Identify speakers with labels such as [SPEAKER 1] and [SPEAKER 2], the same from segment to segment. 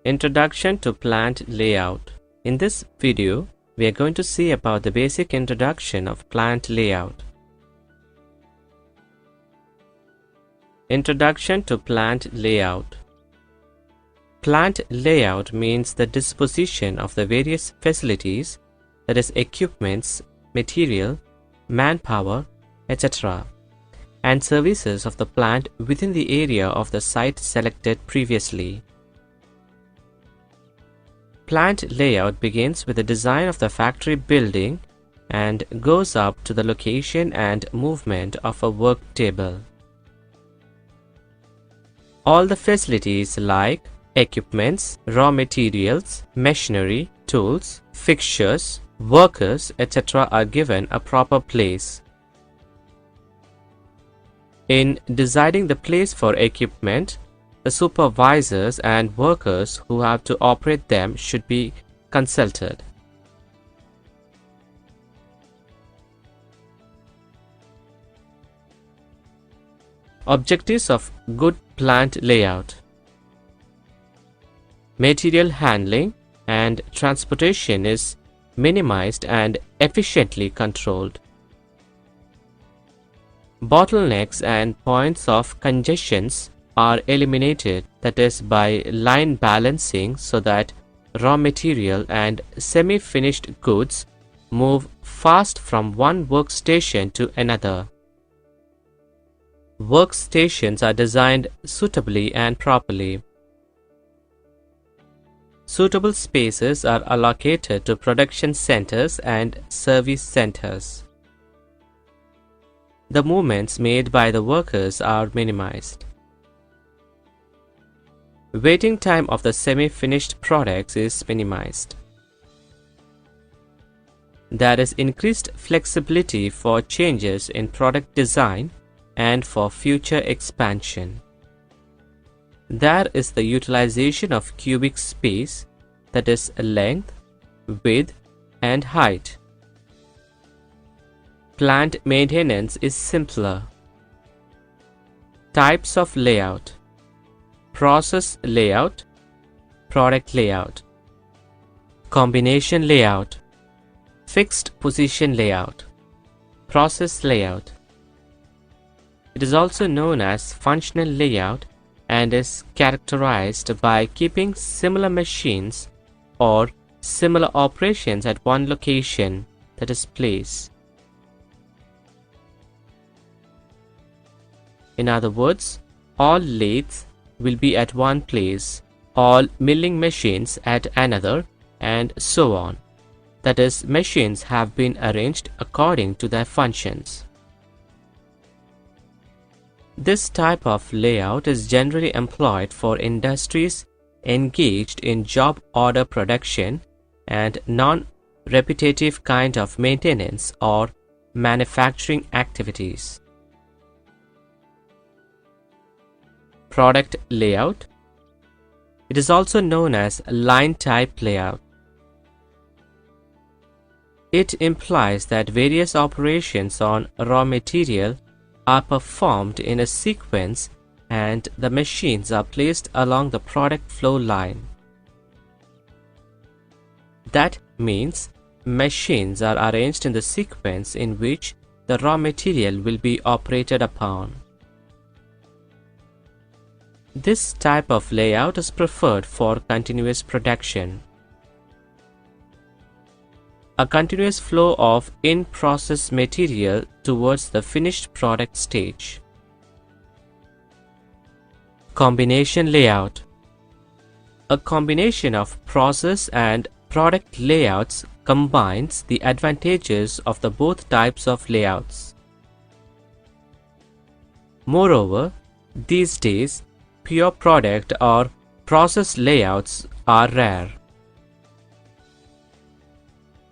[SPEAKER 1] Introduction to plant layout. In this video, we are going to see about the basic introduction of plant layout. Introduction to plant layout. Plant layout means the disposition of the various facilities, that is equipments, material, manpower, etc., and services of the plant within the area of the site selected previously. Plant layout begins with the design of the factory building and goes up to the location and movement of a work table. All the facilities like equipments, raw materials, machinery, tools, fixtures, workers, etc. are given a proper place. In deciding the place for equipment, the supervisors and workers who have to operate them should be consulted. Objectives of good plant layout. Material handling and transportation is minimized and efficiently controlled. Bottlenecks and points of congestions are eliminated, that is by line balancing, so that raw material and semi-finished goods move fast from one workstation to another. Workstations are designed suitably and properly. Suitable spaces are allocated to production centers and service centers. The movements made by the workers are minimized. Waiting time of the semi-finished products is minimized. There is increased flexibility for changes in product design and for future expansion. There is the utilization of cubic space, that is length, width, and height. Plant maintenance is simpler. Types of layout: process layout, product layout, combination layout, fixed position layout, process layout. It is also known as functional layout and is characterized by keeping similar machines or similar operations at one location, that is place. In other words, all lathes will be at one place, all milling machines at another, and so on. That is, machines have been arranged according to their functions. This type of layout is generally employed for industries engaged in job order production and non-repetitive kind of maintenance or manufacturing activities. Product layout. It is also known as line type layout. It implies that various operations on raw material are performed in a sequence and the machines are placed along the product flow line. That means machines are arranged in the sequence in which the raw material will be operated upon. This type of layout is preferred for continuous production. A continuous flow of in-process material towards the finished product stage. Combination layout. A combination of process and product layouts combines the advantages of the both types of layouts. Moreover, these days, pure product or process layouts are rare.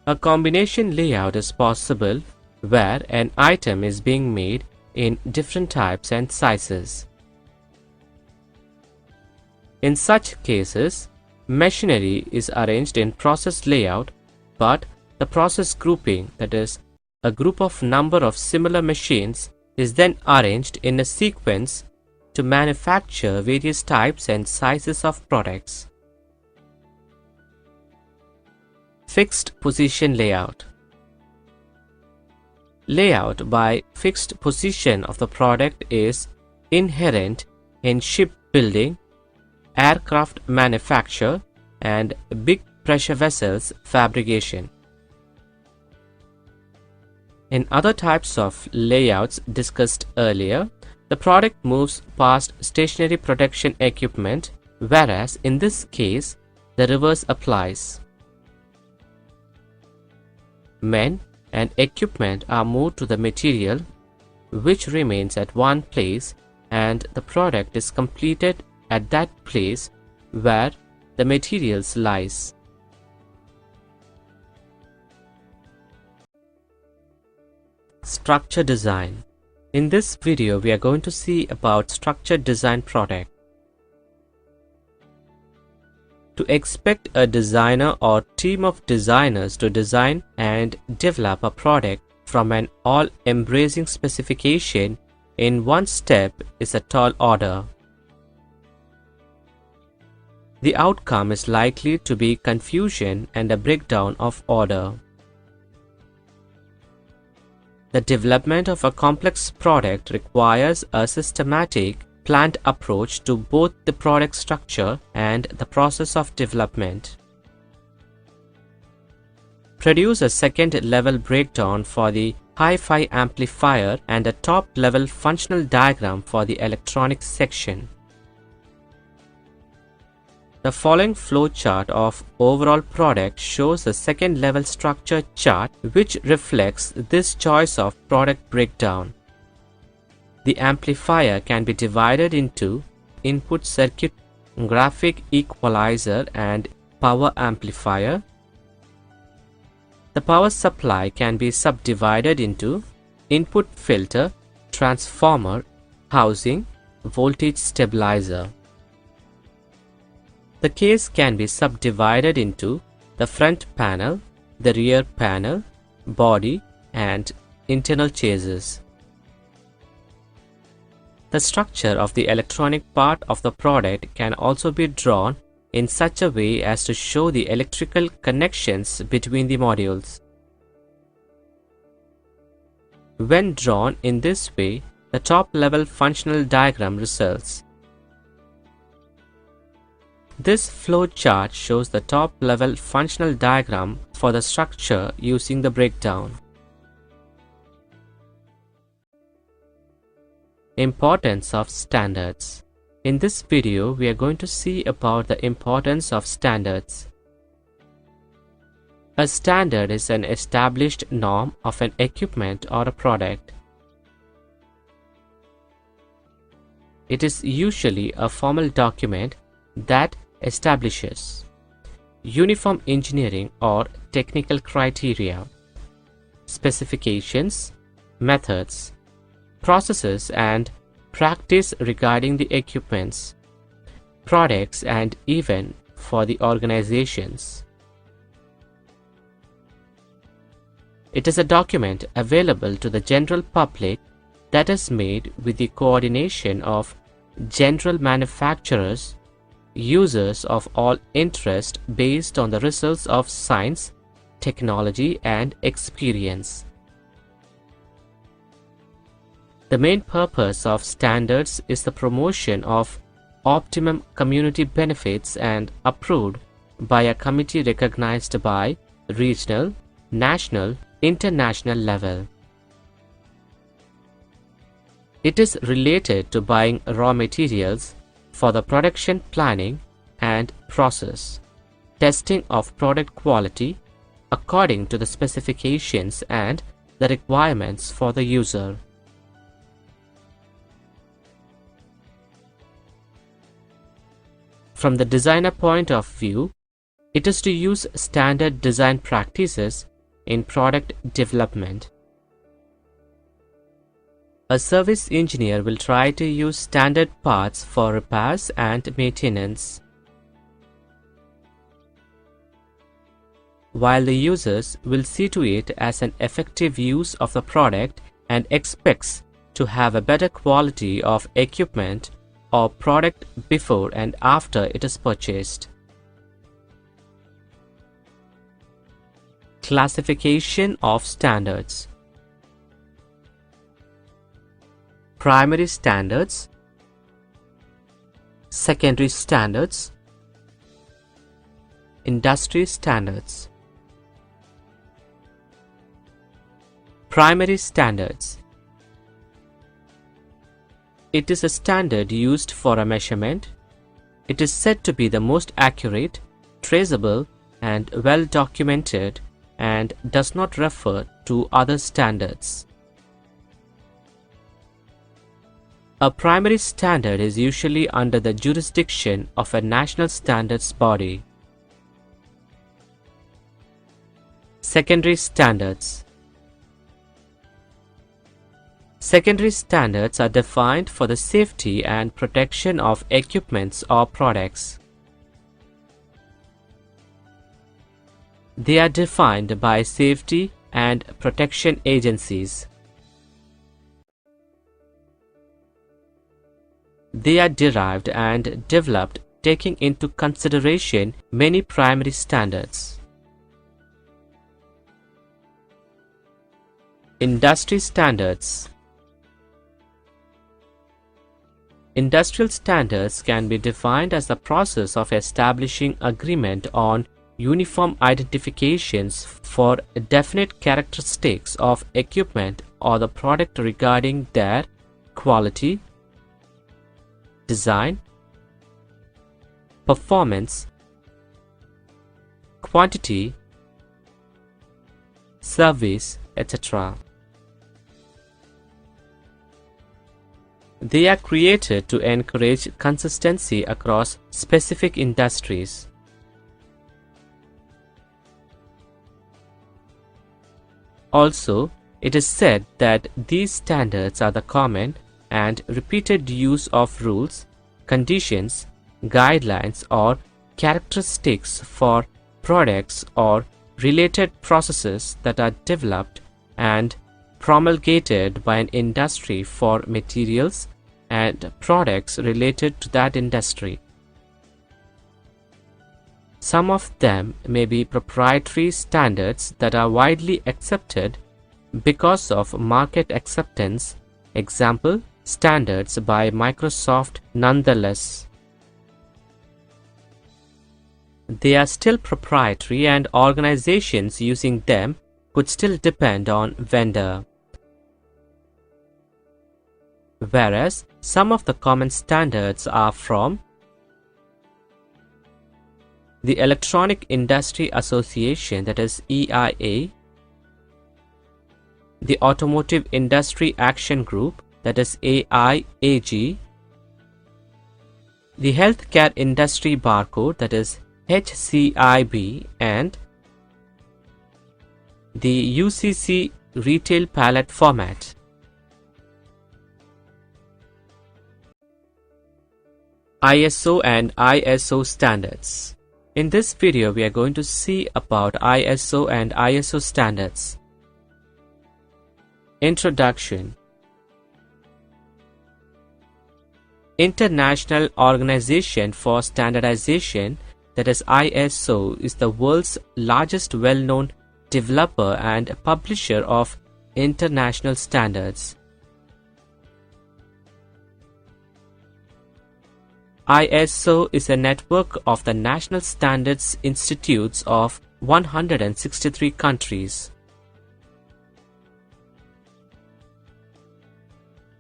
[SPEAKER 1] A combination layout is possible where an item is being made in different types and sizes. In such cases, machinery is arranged in process layout, but the process grouping, that is, a group of number of similar machines, is then arranged in a sequence to manufacture various types and sizes of products. Fixed position layout. Layout by fixed position of the product is inherent in shipbuilding, aircraft manufacture, and big pressure vessels fabrication. In other types of layouts discussed earlier, the product moves past stationary protection equipment, whereas in this case, the reverse applies. Men and equipment are moved to the material, which remains at one place, and the product is completed at that place where the materials lies. Structure design. In this video, we are going to see about structure design product. To expect a designer or team of designers to design and develop a product from an all-embracing specification in one step is a tall order. The outcome is likely to be confusion and a breakdown of order. The development of a complex product requires a systematic, planned approach to both the product structure and the process of development. Produce a second-level breakdown for the hi-fi amplifier and a top-level functional diagram for the electronics section. The following flowchart of overall product shows a second-level structure chart which reflects this choice of product breakdown. The amplifier can be divided into input circuit, graphic equalizer, and power amplifier. The power supply can be subdivided into input filter, transformer, housing, voltage stabilizer. The case can be subdivided into the front panel, the rear panel, body, and internal chassis. The structure of the electronic part of the product can also be drawn in such a way as to show the electrical connections between the modules. When drawn in this way, the top-level functional diagram results. This flowchart shows the top-level functional diagram for the structure using the breakdown. Importance of standards. In this video, we are going to see about the importance of standards. A standard is an established norm of an equipment or a product. It is usually a formal document that establishes uniform engineering or technical criteria, specifications, methods, processes, and practice regarding the equipments, products, and even for the organizations. It is a document available to the general public that is made with the coordination of general manufacturers, users of all interest based on the results of science, technology, and experience. The main purpose of standards is the promotion of optimum community benefits and approved by a committee recognized by regional, national, international level. It is related to buying raw materials for the production planning and process, testing of product quality according to the specifications and the requirements for the user. From the designer point of view, it is to use standard design practices in product development. A service engineer will try to use standard parts for repairs and maintenance, while the users will see to it as an effective use of the product and expects to have a better quality of equipment or product before and after it is purchased. Classification of standards. Primary standards, secondary standards, industry standards. Primary standards. It is a standard used for a measurement. It is said to be the most accurate, traceable, and well documented, and does not refer to other standards. A primary standard is usually under the jurisdiction of a national standards body. Secondary standards. Secondary standards are defined for the safety and protection of equipments or products. They are defined by safety and protection agencies. They are derived and developed taking into consideration many primary standards. Industry standards. Industrial standards can be defined as the process of establishing agreement on uniform identifications for definite characteristics of equipment or the product regarding their quality, design, performance, quantity, service, etc. They are created to encourage consistency across specific industries. Also, it is said that these standards are the common and repeated use of rules, conditions, guidelines, or characteristics for products or related processes that are developed and promulgated by an industry for materials and products related to that industry. Some of them may be proprietary standards that are widely accepted because of market acceptance. Example, standards by Microsoft. Nonetheless, they are still proprietary and organizations using them could still depend on vendor. Whereas some of the common standards are from the Electronic Industry Association, that is EIA, the Automotive Industry Action Group, that is AIAG, the Healthcare Industry Barcode, that is HCIB, and the UCC Retail Pallet Format. ISO and ISO standards. In this video, we are going to see about ISO and ISO standards. Introduction. International Organization for Standardization, that is ISO, is the world's largest well-known developer and publisher of international standards. ISO is a network of the National Standards Institutes of 163 countries.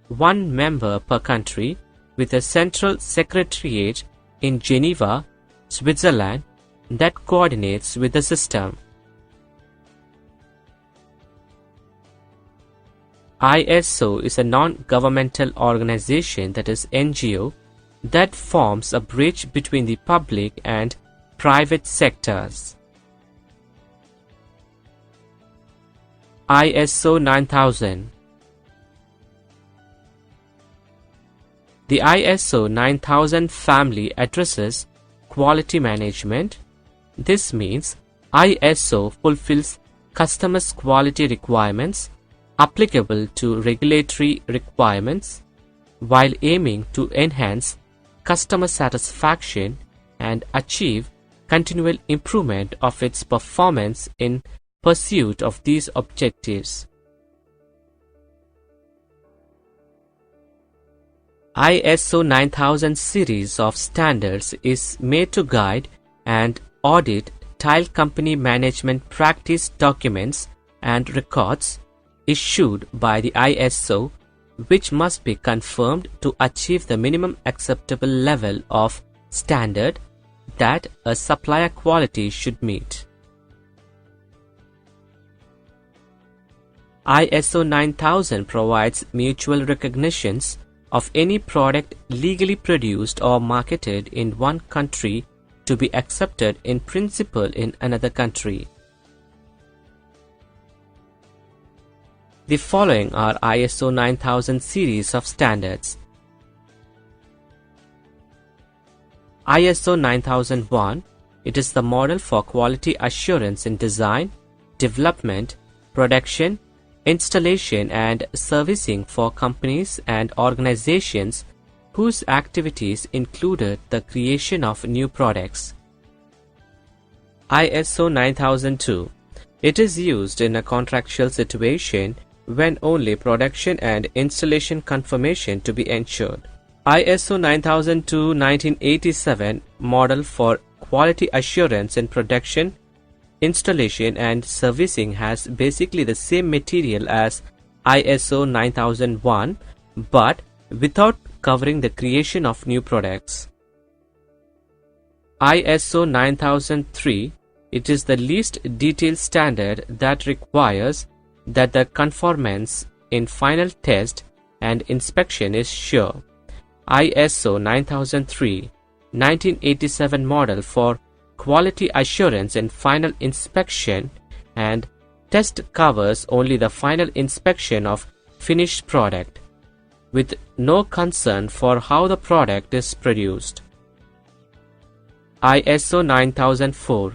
[SPEAKER 1] One member per country, with a central secretariat in Geneva, Switzerland, that coordinates with the system. ISO is a non-governmental organization, that is NGO, that forms a bridge between the public and private sectors. ISO 9000. The ISO 9000 family addresses quality management. This means ISO fulfills customers' quality requirements applicable to regulatory requirements while aiming to enhance customer satisfaction and achieve continual improvement of its performance in pursuit of these objectives. ISO 9000 series of standards is made to guide and audit tile company management practice documents and records issued by the ISO, which must be confirmed to achieve the minimum acceptable level of standard that a supplier quality should meet. ISO 9000 provides mutual recognitions of any product legally produced or marketed in one country to be accepted in principle in another country. The following are ISO 9000 series of standards. ISO 9001, it is the model for quality assurance in design, development, production, installation and servicing for companies and organizations whose activities included the creation of new products. ISO 9002. It is used in a contractual situation when only production and installation confirmation to be ensured. ISO 9002-1987 model for quality assurance in production, installation and servicing has basically the same material as ISO 9001 but without covering the creation of new products. ISO 9003, it is the least detailed standard that requires that the conformance in final test and inspection is sure. ISO 9003 1987 model for quality assurance in final inspection and test covers only the final inspection of finished product, with no concern for how the product is produced. ISO 9004.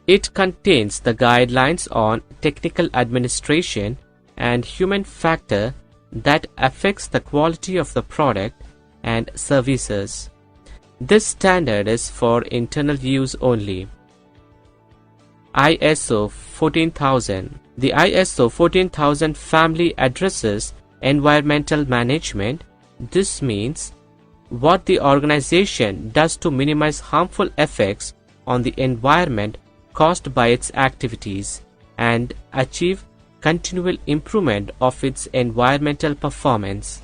[SPEAKER 1] It contains the guidelines on technical administration and human factor that affects the quality of the product and services. This standard is for internal use only. ISO 14000. The ISO 14000 family addresses environmental management. This means what the organization does to minimize harmful effects on the environment caused by its activities and achieve continual improvement of its environmental performance.